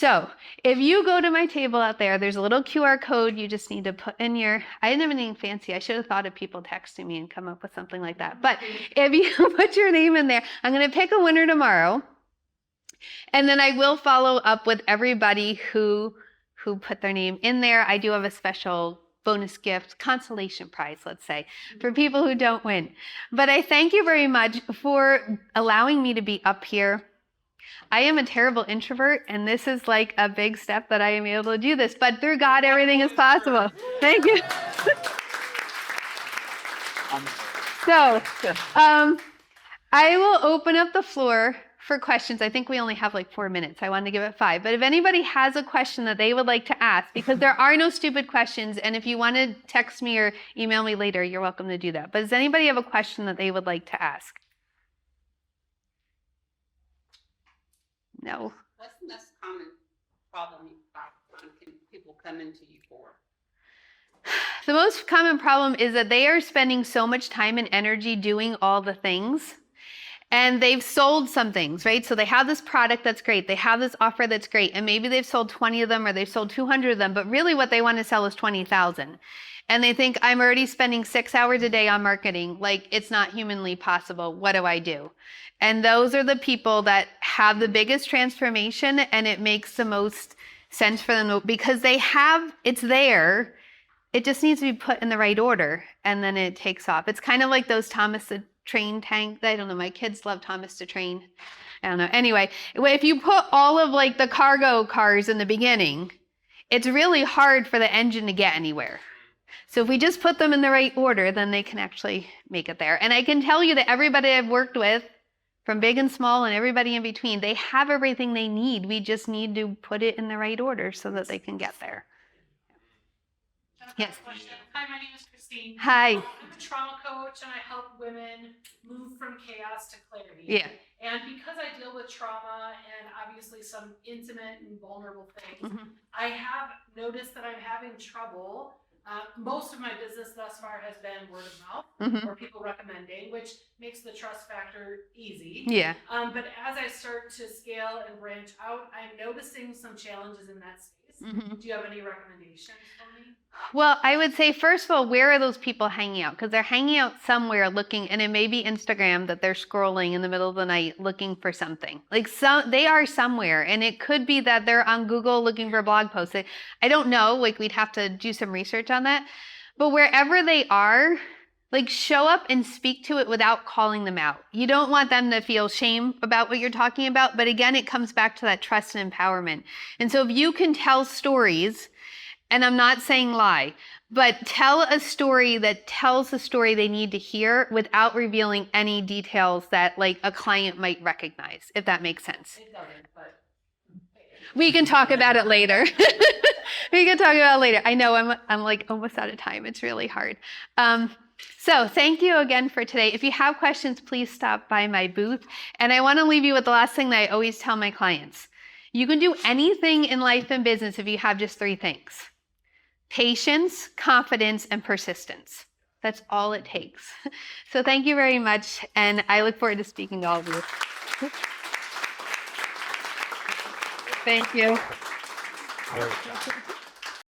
So if you go to my table out there, there's a little QR code. You just need to put in I didn't have anything fancy. I should have thought of people texting me and come up with something like that. But if you put your name in there, I'm going to pick a winner tomorrow. And then I will follow up with everybody who put their name in there. I do have a special bonus gift, consolation prize, let's say, for people who don't win. But I thank you very much for allowing me to be up here. I am a terrible introvert, and this is like a big step that I am able to do this. But through God, everything is possible. Thank you. So, I will open up the floor for questions. I think we only have like 4 minutes. I wanted to give it 5. But if anybody has a question that they would like to ask, because there are no stupid questions, and if you want to text me or email me later, you're welcome to do that. But does anybody have a question that they would like to ask? No. What's the most common problem people come into you for? The most common problem is that they are spending so much time and energy doing all the things, and they've sold some things, right? So they have this product that's great. They have this offer that's great, and maybe they've sold 20 of them or they've sold 200 of them, but really what they want to sell is 20,000. And they think, I'm already spending 6 hours a day on marketing. Like, it's not humanly possible. What do I do? And those are the people that have the biggest transformation, and it makes the most sense for them because it's there. It just needs to be put in the right order, and then it takes off. It's kind of like those Thomas the Train tank. I don't know. My kids love Thomas the Train. I don't know. Anyway, if you put all of like the cargo cars in the beginning, it's really hard for the engine to get anywhere. So if we just put them in the right order, then they can actually make it there. And I can tell you that everybody I've worked with, from big and small and everybody in between, they have everything they need. We just need to put it in the right order so that they can get there. Yes. Hi, my name is Christine. Hi. I'm a trauma coach, and I help women move from chaos to clarity. Yeah. And because I deal with trauma and obviously some intimate and vulnerable things, Mm-hmm. I have noticed that I'm having trouble. Most of my business thus far has been word of mouth Mm-hmm. or people recommending, which makes the trust factor easy. Yeah. But as I start to scale and branch out, I'm noticing some challenges in that space. Mm-hmm. Do you have any recommendations for me? Well, I would say, first of all, where are those people hanging out? Because they're hanging out somewhere looking, and it may be Instagram that they're scrolling in the middle of the night looking for something. They are somewhere, and it could be that they're on Google looking for blog posts. I don't know, like we'd have to do some research on that. But wherever they are, like show up and speak to it without calling them out. You don't want them to feel shame about what you're talking about. But again, it comes back to that trust and empowerment. And so if you can tell stories, and I'm not saying lie, but tell a story that tells the story they need to hear without revealing any details that like a client might recognize, if that makes sense. It doesn't, but we can talk about it later. We can talk about it later. I know I'm like almost out of time. It's really hard. So thank you again for today. If you have questions, please stop by my booth. And I want to leave you with the last thing that I always tell my clients. You can do anything in life and business if you have just 3 things: patience, confidence, and persistence. That's all it takes. So thank you very much. And I look forward to speaking to all of you. Thank you.